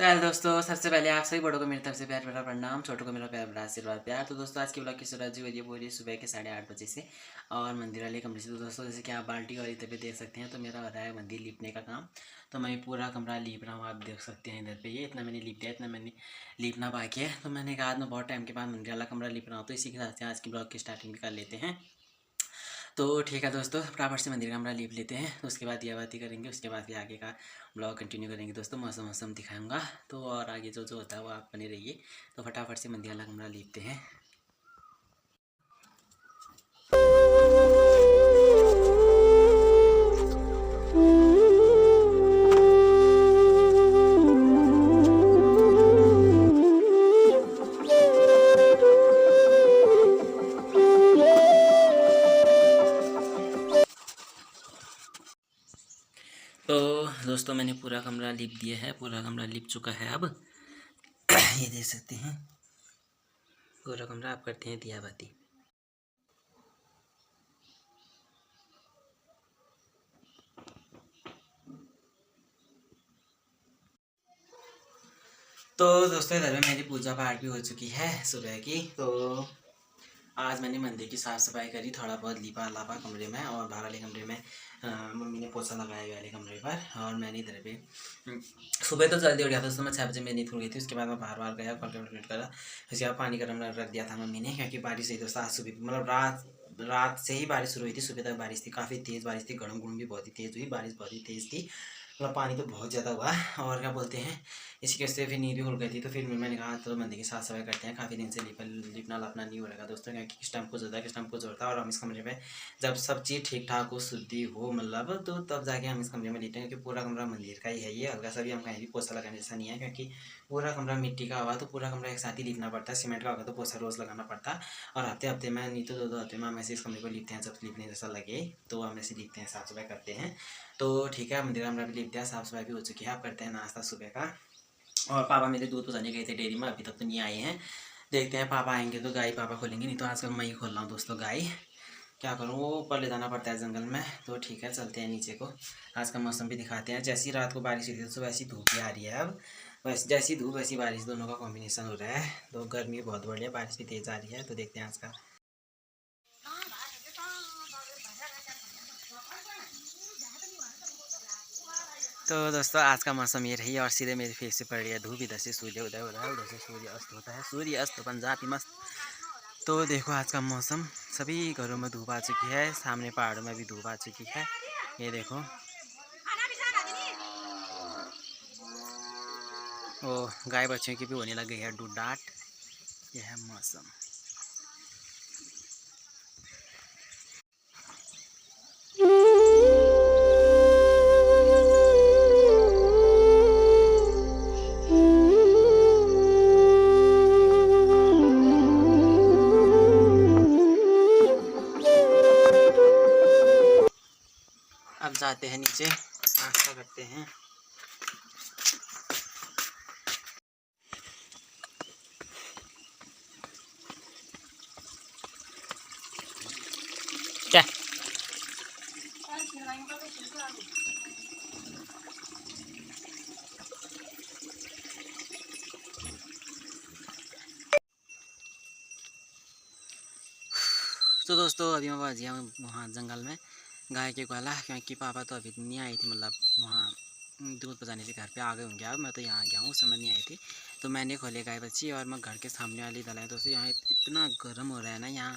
तो हेलो दोस्तों, सबसे पहले आप सभी बड़ों को मेरी तरफ से प्यार भरा प्रणाम, छोटों को मेरा प्यार भरा आशीर्वाद प्यार। तो दोस्तों आज की ब्लॉग की शुरुआत जो हो रही है सुबह के 8:30 बजे से और मंदिर वाले कमरे से। तो दोस्तों जैसे कि आप बाल्टी वाली तब देख सकते हैं, तो मेरा हो रहा है मंदिर लीपने का काम। तो मैं पूरा कमरा लीप रहा हूँ, आप देख सकते हैं इधर पे। ये इतना मैंने लीप दिया, इतना मैंने लीपना बाकी है। तो मैंने कहा आज मैं बहुत टाइम के बाद मंदिर वाला कमरा लीप रहा हूँ, तो इसी के साथ आज की ब्लॉग की स्टार्टिंग भी कर लेते हैं। तो ठीक है दोस्तों, फटाफट से मंदिर का कमरा लीप लेते हैं, तो उसके बाद दिया बाती करेंगे, उसके बाद फिर आगे का ब्लॉग कंटिन्यू करेंगे दोस्तों। मौसम मौसम दिखाऊंगा तो, और आगे जो जो होता है वो आप बने रहिए। तो फटाफट से मंदिर वाला कमरा लीपते हैं। तो दोस्तों मैंने पूरा कमरा लीप दिया है, पूरा कमरा लीप चुका है। अब ये देख सकते हैं पूरा कमरा। आप करते हैं दिया बाती। तो दोस्तों इधर में मेरी पूजा पाठ भी हो चुकी है सुबह की। तो आज मैंने मंदिर की साफ़ सफाई करी, थोड़ा बहुत लीपा लापा कमरे में, और बाहर वाले कमरे में मम्मी ने पोछा लगाया वाले कमरे पर। और मैंने इधर पे सुबह तो जल्दी उठ गया था, उस समय 6 बजे मेरी नींद खुल गई थी। उसके बाद मैं बाहर बाहर गया, कॉल करा। उसके बाद पानी गर्म रख दिया था मम्मी ने, क्योंकि बारिश हुई दोस्तों आज सुबह, मतलब रात से ही बारिश शुरू हुई थी। सुबह तक बारिश थी, काफ़ी तेज़ बारिश थी, गड़म गुड़म भी बहुत ही तेज़ हुई, बारिश बहुत ही तेज़ थी। मतलब पानी तो बहुत ज़्यादा हुआ। और क्या बोलते हैं, इसी के से फिर नींद भी खुल गई थी। तो फिर मैंने कहा तो मंदिर की साफ़ सफाई करते हैं, काफ़ी दिन से लिपना लापना नहीं हो रहा दोस्तों, क्योंकि किस टाइम कुछ होता है, किस टाइम कुछ होता है। और हम इस कमरे में जब सब चीज़ ठीक ठाक हो, शुद्धि हो, मतलब तो तब जाके हम इस कमरे में लेटे हैं, क्योंकि पूरा कमरा मंदिर का ही है। ये हल्का सा भी हम कहीं भी पोछा लगाने जैसा नहीं है, क्योंकि पूरा कमरा मिट्टी का हुआ तो पूरा कमरा एक साथ ही लिपना पड़ता है। सीमेंट का होगा तो पोछा रोज़ लगाना पड़ता। और हफ्ते हफ्ते में नहीं तो 2-2 हफ्ते में हम ऐसे इस कमरे को लिपते हैं, जब लिपने जैसा लगे तो हम ऐसे लिपते हैं, साफ़ सफाई करते हैं। तो ठीक है, मंदिर कमरा भी लिप दिया, साफ़ सफाई भी हो चुकी है। आप करते हैं नाश्ता सुबह का। और पापा मेरे दूध पहुँचाने गए थे डेयरी में, अभी तक तो नहीं आए हैं। देखते हैं पापा आएंगे तो गाय पापा खोलेंगे, नहीं तो आजकल मैं ही खोल रहा हूँ दोस्तों गाय। क्या करूँ, वो ऊपर ले जाना पड़ता है जंगल में। तो ठीक है चलते हैं नीचे को। आज का मौसम भी दिखाते हैं। जैसी रात को बारिश हुई थी तो वैसी धूप भी आ रही है अब। वैसे जैसी धूप वैसी बारिश, दोनों का कॉम्बिनेशन हो रहा है। तो गर्मी बहुत बढ़िया, बारिश भी तेज़ आ रही है। तो देखते हैं आज का। तो दोस्तों आज का मौसम ये रही, और सीधे मेरे फेस से पड़ रही है धूप। इधर से सूर्य उदय हो रहा है, उधर से सूर्य अस्त होता है। सूर्य अस्त पंजाबी मस्त। तो देखो आज का मौसम, सभी घरों में धूप आ चुकी है, सामने पहाड़ों में भी धूप आ चुकी है। ये देखो, वो गाय बच्चों की भी होने लग गई है डुडाट। यह है मौसम। अब जाते हैं नीचे, नाश्ता करते हैं। क्या तो दोस्तों अभी मैं पहुँच गया वहाँ जंगल में गाय के ग्वाला, क्योंकि पापा तो अभी नहीं आई थी, मतलब वहाँ दूध पहुँचाने से घर पे आ गए होंगे। अब मैं तो यहाँ आ गया हूँ, उस समय नहीं आई थी। तो मैंने खोले गाय बच्ची, और मैं घर के सामने वाली दल है दोस्तों। यहाँ इतना गर्म हो रहा है ना यहाँ,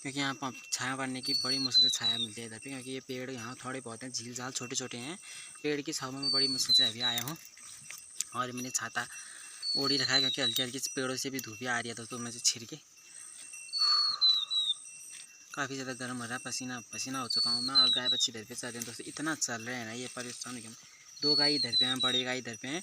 क्योंकि यहाँ छाया पड़ने की बड़ी मुश्किल से छाया मिलती है इधर पे, क्योंकि ये पेड़ यहाँ थोड़े बहुत हैं, झील झाल छोटे छोटे हैं। पेड़ की छाव में बड़ी मुश्किल से अभी आया हूँ, और मैंने छाता ओढ़ी रखा है, क्योंकि हल्की हल्की पेड़ों से भी धूप आ रही है दोस्तों, मैं से छिड़ के काफ़ी ज़्यादा गर्म हो रहा है, पसीना पसीना हो चुका हूँ मैं। और गाय बच्ची इधर पे चल रहे हैं दोस्तों, इतना चल रहे हैं ना, ये परेशान हो गया। 2 गाय इधर पे हैं, बड़ी गाय इधर पे हैं,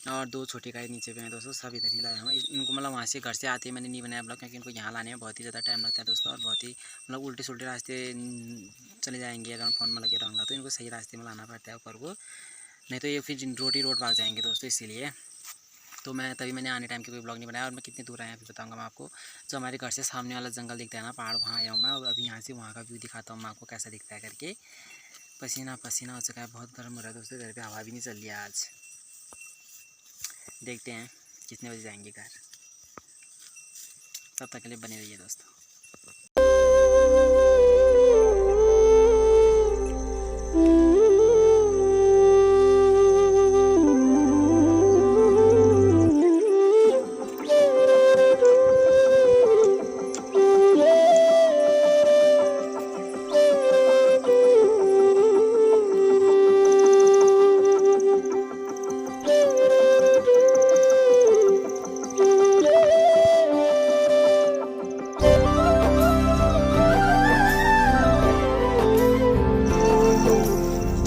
और 2 छोटी गाय नीचे पे हैं दोस्तों। सब इधर ही लाए हैं इनको, मतलब वहाँ से घर से आते मैंने नहीं बनाया ब्लॉग, क्योंकि इनको यहाँ लाने में बहुत ही ज़्यादा टाइम लगता है दोस्तों। और बहुत ही मतलब उल्टे सुल्टे रास्ते चले जाएंगे अगर मैं फ़ोन में लगे रहूँगा, तो इनको सही रास्ते में लाना पड़ता है ऊपर को, नहीं तो ये फिर रोड भाग जाएंगे दोस्तों, इसीलिए। तो मैंने आने टाइम की कोई ब्लॉग नहीं बनाया। और मैं कितनी दूर आया फिर बताऊंगा मैं आपको। जो हमारे घर से सामने वाला जंगल दिखता है ना, पहाड़, वहाँ आया हूँ मैं। और अभी यहाँ से वहाँ का व्यू दिखाता हूँ मैं आपको कैसा दिखता है करके। पसीना पसीना हो चुका है, बहुत गर्म हो रहा है दोस्तों। घर पे हवा भी नहीं चल रही है आज। देखते हैं कितने बजे जाएंगे घर। तब तक के लिए बने रहिए दोस्तों।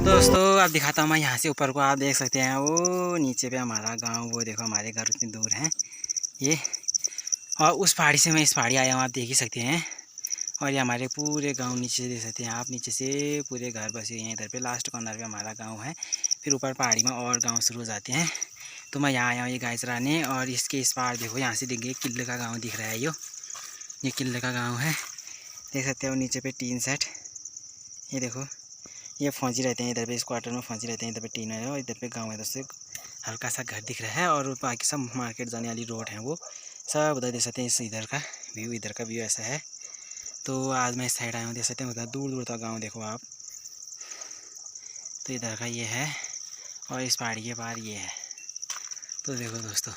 दोस्तों आप दिखाता हूँ मैं यहाँ से ऊपर को। आप देख सकते हैं वो नीचे पे हमारा गांव, वो देखो हमारे घर उतनी दूर हैं ये, और उस पहाड़ी से मैं इस पहाड़ी आया हूँ, आप देख ही सकते हैं। और ये हमारे पूरे गांव नीचे से देख सकते हैं आप, नीचे से पूरे घर बसे हुए हैं। इधर पे लास्ट कॉर्नर पे हमारा गांव है, फिर ऊपर पहाड़ी में और गांव शुरू हो जाते हैं। तो मैं यहाँ आया हूँ ये गाय चराने, और इसके इस पार देखो यहाँ से देखिए किले का गाँव दिख रहा है। ये किले का गाँव है, देख सकते हो। नीचे पे टीन सेट, ये देखो ये फौजी रहते हैं इधर पे, इस क्वार्टर में फौजी रहते हैं। इधर पे टीन है और इधर पे गांव है, इधर से हल्का सा घर दिख रहा है। और बाकी सब मार्केट जाने वाली रोड है वो सब उधर देख सकते हैं। इस इधर का व्यू ऐसा है। तो आज मैं इस साइड आया हूँ, देख सकते हैं उधर दूर दूर तक गाँव देखो आप। तो इधर का ये है और इस पहाड़ी के पार ये है। तो देखो दोस्तों,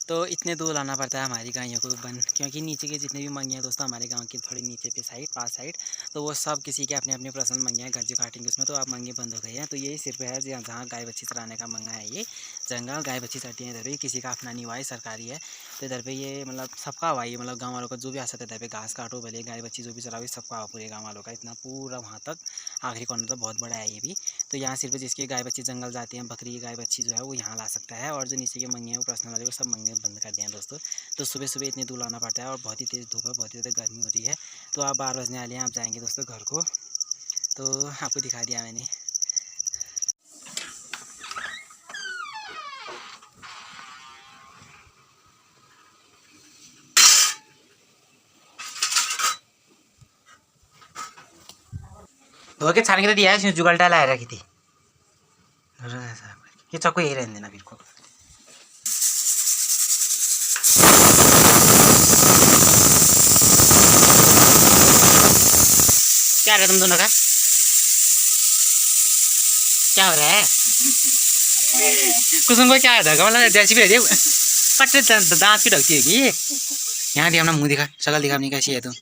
तो इतने दूर लाना पड़ता है हमारी गायों को बंद, क्योंकि नीचे के जितने भी मंगे हैं दोस्तों हमारे गांव के थोड़ी नीचे पे साइड, पास साइड, तो वो सब किसी के अपने अपने पर्सनल मंगे हैं। घर जो काटेंगे उसमें तो आप मंगे बंद हो गए हैं। तो यही सिर्फ है जहाँ गाय बच्ची चराने का मंगा है। ये जंगल गाय बच्ची चरती है इधर पे, किसी का अपना नहीं हुआ है, सरकारी है। तो इधर पे ये मतलब सबका हुआ, ये मतलब गाँव वालों का जो भी आ सकता है इधर पे, घास काटो भले गाय बच्ची जो भी चराओ, सबका हुआ पूरे गाँव वालों का। इतना पूरा वहाँ तक आखिरी कॉर्नर तो बहुत बड़ा है ये भी। तो यहाँ सिर्फ जिसकी गाय बच्ची जंगल जाती हैं, बकरी गाय बच्ची जो है वो यहाँ ला सकता है। और जो नीचे के मंगे हैं वो पर्सनल वाले, वो सब मंगे बंद कर दिए हैं दोस्तों। तो सुबह सुबह इतनी दूर लाना पड़ता है और बहुत ही तेज़ धूप है, बहुत ही ज़्यादा गर्मी हो रही है। तो आप 12 बजने वाले हैं, आप जाएंगे दोस्तों घर को। तो आपको दिखा दिया मैंने। धो के छान के तो दिया है, इसमें जुगाड़ डाला रखी थी। ये चक्कू यही रहने देना बिल्कुल। क्या रहा तुम दोनों का, क्या हो रहा है? कुसुम को क्या है मतलब जैसी भी रहती है कट्टे दांत की ढकती है कि यहाँ दिखा अपना मुँह दिखा, शक्ल दिखा अपनी, कैसी है तुम?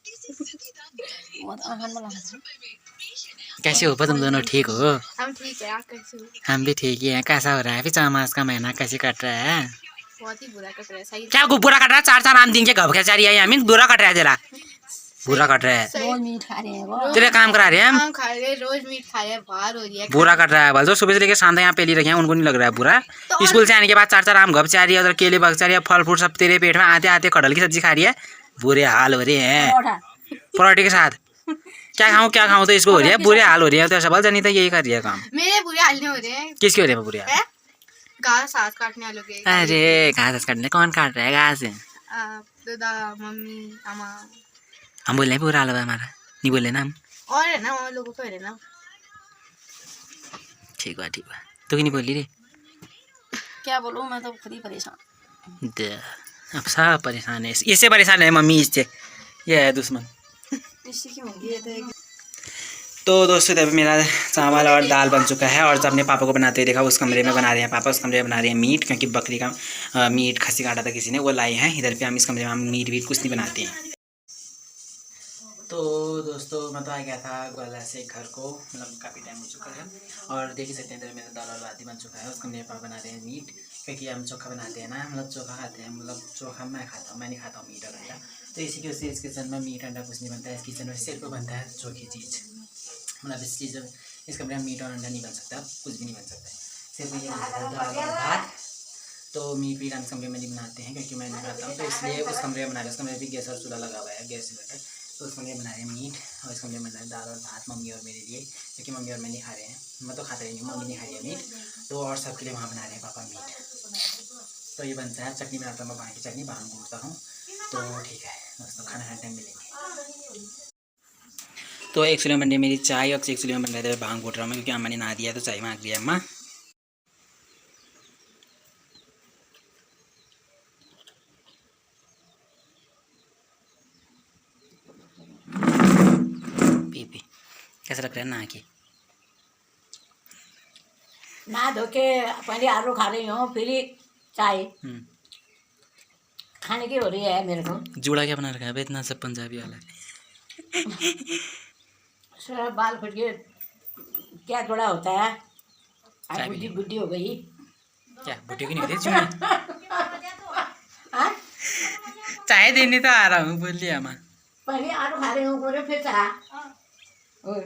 कैसे हो तुम दोनों, ठीक हो? हम ठीक है, आप कैसे हो? हम भी ठीक ही हैं। कैसा हो रहा है फिर चौमास का महीना, कैसे कट रहा है? बहुत ही बुरा कट रहा है। सही क्या बुरा कट रहा है? 4-4 आम दिन के घब खा रही है हमें, बुरा कट रहा है तेरा? बुरा कट रहा है, रोज मीट खा रहे हैं, तेरे काम करा रहे हैं हम खा रहे हैं, रोज मीट खा रहे हैं, बाहर हो रही है। बुरा कट रहा है बोल, तो सुबह से लेके शाम तक यहाँ पेली रखे हैं, उनको नहीं लग रहा है बुरा? तो स्कूल से आने के बाद 4-4 आम घब चाह रही है, उधर केले बग चाह रही है, फल फ्रूट सब तेरे पेट में, आते आते कटहल की सब्जी खा रही है। बुरे हाल हो रहे हैं पराठे के साथ। क्या खाऊं तो इसको हो रही है, बुरे हाल हो रही है। तो सबल जनी तो यही कर रही है काम। मेरे बुरे हाल नहीं हो रहे हैं। किसके हो रहे हैं बुरे हाल? घास हाथ काटने वालों के। अरे घास काटने कौन काट रहा है घास? दादा मम्मी अम्मा। हम बोल रहे हैं बुरा हाल हुआ हमारा, नहीं बोले ना हम। और है ना, और लोगों को है ना। ठीक है तू क्यों नहीं बोली रे? क्या बोलूं, मैं तो खुद ही परेशान। अब सब परेशान है, इससे परेशान है मम्मी, इससे ये है दुश्मन। तो दोस्तों तब मेरा चावल और दाल बन चुका है, और जब अपने पापा को बनाते हुए देखा उस कमरे में बना रहे हैं पापा, उस कमरे में बना रहे हैं मीट, क्योंकि बकरी का मीट खस्सी काटा था किसी ने, वो लाए हैं इधर पे। हम इस कमरे में हम मीट वीट कुछ नहीं बनाते हैं। तो दोस्तों मैं तो आ गया था ग्वालियर से घर को, मतलब काफ़ी टाइम हो चुका है। और देख ही सकते हैं इधर मेरा दाल और भात बन चुका है, उस कमरे में पापा बना रहे हैं मीट, क्योंकि हम चोखा बनाते हैं ना, मतलब चोखा खाते हैं, मतलब चोखा मैं नहीं खाता हूँ मीट और अंडा। तो इसी की वजह से इस किचन में मीट अंडा कुछ नहीं बनता है, इस किचन में सिर्फ बनता है चोखी चीज़। मतलब इस कमरे में मीट और अंडा नहीं बन सकता, कुछ भी नहीं बन सकता है, सिर्फ ये दाल और भात। तो मीट वीट हम कमरे में नहीं बनाते हैं, क्योंकि मैं नहीं खाता हूँ, तो इसलिए उस कमरे में बना रहे हैं। उस कमरे में भी गैस और चूल्हा लगा हुआ है, गैस सिलेंडर, तो उस कमरे में बना रहे हैं मीट, और इस कमरे में बना रहे हैं दाल और भात मम्मी और मेरे लिए, क्योंकि मम्मी और मैं नहीं खा रहे हैं। मैं तो खाता ही नहीं, मम्मी नहीं खा रही है मीट, तो और सबके लिए वहाँ बना रहे हैं पापा मीट। तो ये बनता है, चटनी बनाता हूँ मैं, भाई की चटनी बाहर घूमता हूँ। तो ठीक है दोस्तों, खाना खाने टाइम मिलेंगे। तो एक्चुअली में बन रही है मेरी चाय, और एक्चुअली में बन रहा था भांग घोट रहा हूँ क्योंकि अम्मा ने नहा दिया तो चाय मांग दिया अम्मा। पी पी कैसा लग रहा है नहा के? ना धो के पहले आलू खा रही हूँ, फिर चाय खाने की हो रही है मेरे को। जूड़ा क्या बना रखा है इतना सब पंजाबी वाला? सर बाल फट गए, क्या जोड़ा होता है, चाय बुद्धि पीने बुद्धि हो गई। क्या बुढ़ी की नहीं होती चूड़ी? हाँ? चाय देने तो आ रहा हूँ, बोल लिया अम्मा। पहले आलू खा रही हूँ, बोले फिर चाय। ओए,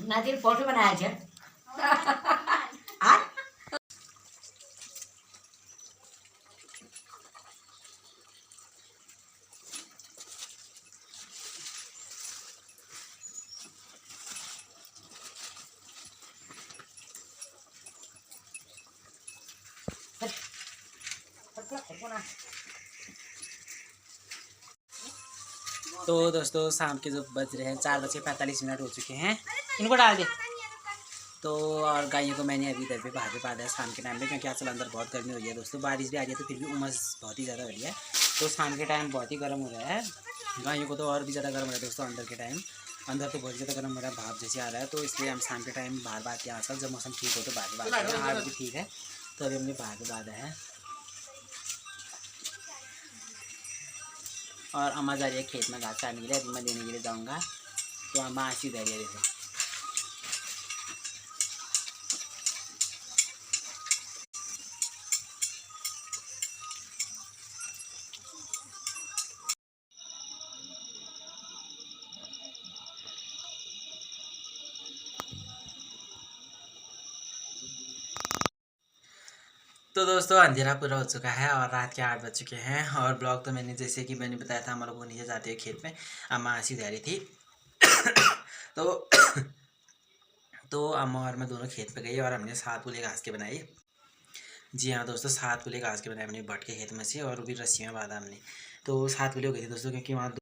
नादिर फोटो बनाया छे। हाँ? तो दोस्तों शाम के जो बज रहे हैं 4:45 हो चुके हैं, इनको डाल दे। तो और गायों को मैंने अभी इधर पे बाहर पे पा दिया शाम के टाइम पे, क्योंकि आजकल अंदर बहुत गर्मी हो रही है दोस्तों। बारिश भी आ रही है तो फिर भी उमस बहुत ही ज़्यादा हो रही है, तो शाम के टाइम बहुत ही गर्म हो रहा है। गायों को तो और भी ज़्यादा गर्म हो रहा है दोस्तों अंदर के टाइम। अंदर तो बहुत ज़्यादा गर्म हो रहा है, भाप जैसे आ रहा है, तो इसलिए हम शाम के टाइम बाहर बात किया आजकल जब मौसम ठीक हो तो बाहर बात किया। आज भी ठीक है तो अभी हमने बाहर पे बांधा है। और अम्मा जा रही है खेत में घास काटने के लिए, अभी मैं लेने के लिए जाऊँगा। तो अम्मा ऐसी जा रही है देखो। तो दोस्तों अंधेरा पूरा हो चुका है और रात के 8 बज चुके हैं। और ब्लॉग तो मैंने जैसे कि मैंने बताया था, हम लोग को नीचे जाते हैं खेत में, अम्मा ऐसी जा रही थी। तो तो अम्मा और मैं दोनों खेत पे गई और हमने 7 पुले घास के बनाए। जी हाँ दोस्तों, 7 पुले घास के बनाए हमने भट्ट के खेत में से, और भी रस्सी में बांधा हमने। तो 7 पुले हो गए थे दोस्तों, क्योंकि वहाँ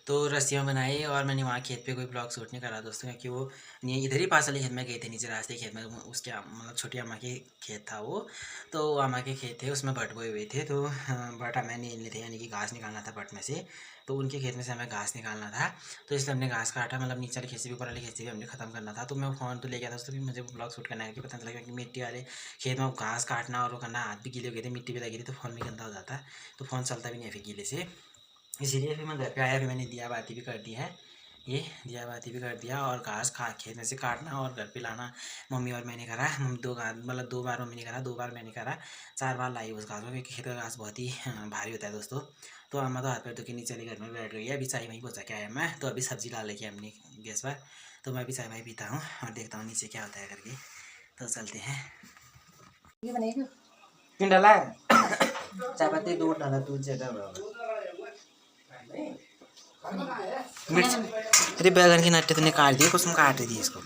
तो रस्सियाँ बनाई। और मैंने वहाँ खेत पे कोई ब्लॉग शूट नहीं करा दोस्तों, क्योंकि वो नहीं, इधर ही पास वाले खेत में गए थे, नीचे रास्ते खेत में, उसके मतलब छोटी अम्मा के खेत था वो। तो अम्मा के खेत थे, उसमें भट बोए हुए थे, तो भट हमें नहीं थे, यानी कि घास निकालना था भट में से। तो उनके खेत में से हमें घास निकालना था, तो इसलिए हमने घास काटा, मतलब नीचे वाली खेती भी ऊपर वाली खेती भी हमने खत्म करना था। तो मैं फ़ोन तो ले गया दोस्तों कि मुझे ब्लॉग शूट करना है, कि पता चला क्योंकि मिट्टी वाले खेत में घास काटना और वो करना, हाथ भी गीले हो गए थे, मिट्टी भी लगी थी, तो फ़ोन भी गंदा हो जाता है, तो फ़ोन चलता भी नहीं है फिर गीले से। इसीलिए फिर मैं घर पे आया, फिर मैंने दिया बाती भी कर दी है, ये दिया बाती भी कर दिया, और घास खा खेत में से काटना और घर पे लाना मम्मी और मैंने करा। दो घास मतलब 2 बार मम्मी ने करा, 2 बार मैंने करा, 4 बार लाई उस घास को, क्योंकि खेत का घास बहुत ही भारी होता है दोस्तों। तो अम्मा तो हाथ पैर धो के नीचे घर में बैठ गई है, अभी चाय वहीं पहुँचा के आया मैं, तो अभी सब्जी डाल लेके हमने गैस पर। तो मैं अभी चाय वाई पीता हूँ और देखता हूँ नीचे क्या होता है करके, तो चलते हैं। ये बनेगा क्यों डाला है? चाय पत्ती दूध डाला, दूध ज़्यादा बराबर। मिर्च अरे बैगन की नट्टे तूने काट दिए, कुछ काट दी इसको।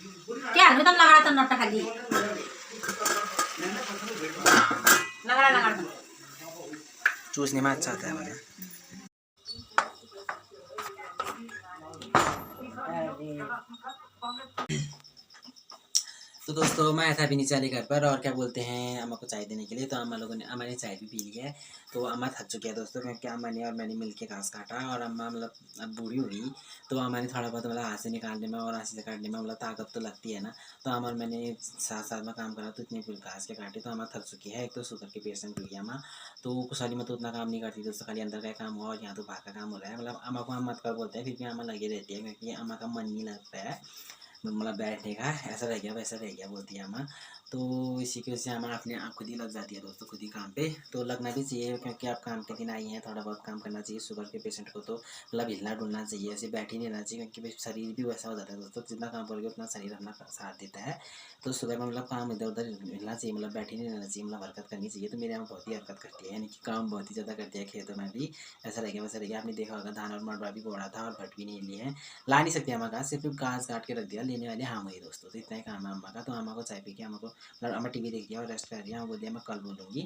क्या हमें तो लगा तो नोटा खाली लगा लगा चूसने में अच्छा होता है वाला। तो दोस्तों मैं था अभी नीचे वाले घर पर, और क्या बोलते हैं अम्मा को चाय देने के लिए। तो अम्मा लोगों ने, अम्मा ने चाय भी पी ली है। तो अम्मा थक चुकी है दोस्तों, क्योंकि अम्मा ने और मैंने मिलके घास काटा, और अम्मा मतलब अब बूढ़ी हो गई, तो अम्मा ने थोड़ा बहुत मतलब हाथ से निकालने में और हाथ से काटने में मतलब ताकत तो लगती है ना। तो अम्मा और मैंने साथ साथ में काम करा, तो इतने फिर घास के काटे, तो अम्मा थक चुकी है। एक तो शुगर के पेशेंट हुई है अम्मा, तो कुशाली में तो उतना काम नहीं करती दोस्तों, खाली अंदर का काम हुआ और यहाँ तो बाहर का काम हो रहा है। मतलब अम्मा को हम मत कर बोलते हैं, फिर भी अम्मा लगी रहती है, क्योंकि अम्मा का मन नहीं लगता है मतलब बैठने का, ऐसा रह गया वैसा रह गया बोलती है अम्मा। तो इसी की वजह से अम्मा अपने आप खुद ही लग जाती है दोस्तों, खुद ही काम पे। तो लगना भी चाहिए, क्योंकि आप काम के दिन आई हैं, थोड़ा बहुत काम करना चाहिए। शुगर के पेशेंट को तो मतलब हिलना डुलना चाहिए, ऐसे बैठ ही नहीं रहना चाहिए, क्योंकि शरीर भी वैसा हो जाता है दोस्तों, जितना काम करोगे उतना शरीर अपना साथ देता है। तो शुगर में मतलब काम इधर उधर हिलना चाहिए, मतलब बैठ ही नहीं रहना चाहिए, मतलब हरकत करनी चाहिए। तो मेरे यहाँ बहुत ही हरकत करती है, यानी कि काम बहुत ही ज़्यादा करती है खेतों में भी। ऐसा रह गया वैसा रह गया, आपने देखा होगा धान और मडवा भी बोड़ा था और भट भी नहीं लिए हैं, ला नहीं सकते अम्मा घास, सिर्फ घास काट के रख दिया, लेने वाले हाँ वही दोस्तों। तो इतना ही काम है अम्मा का। तो अम्मा को चाय पी के, अम्मा को मतलब अम्मा टीवी देख दिया और रेस्ट कर दिया, बोल दिया मैं कल बोलूँगी।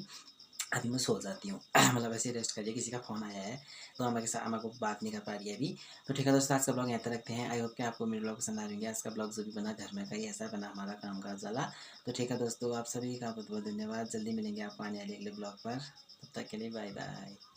आदि मैं सो जाती हूँ मतलब ऐसे रेस्ट करिए। किसी का फ़ोन आया है तो अम्मा के साथ, अम्मा को बात नहीं कर पा रही है अभी। तो ठीक है दोस्तों, आज का ब्लॉग यहाँ तक रखते हैं। आई होप कि आपको मेरे ब्लॉग पसंद आ रही है। आज का ब्लॉग जो भी बना घर में का ही ऐसा बना हमारा काम काज वाला। तो ठीक है दोस्तों, आप सभी का बहुत बहुत धन्यवाद। जल्दी मिलेंगे आपको आने वाले अगले ब्लॉग पर। तब तक के लिए बाय बाय।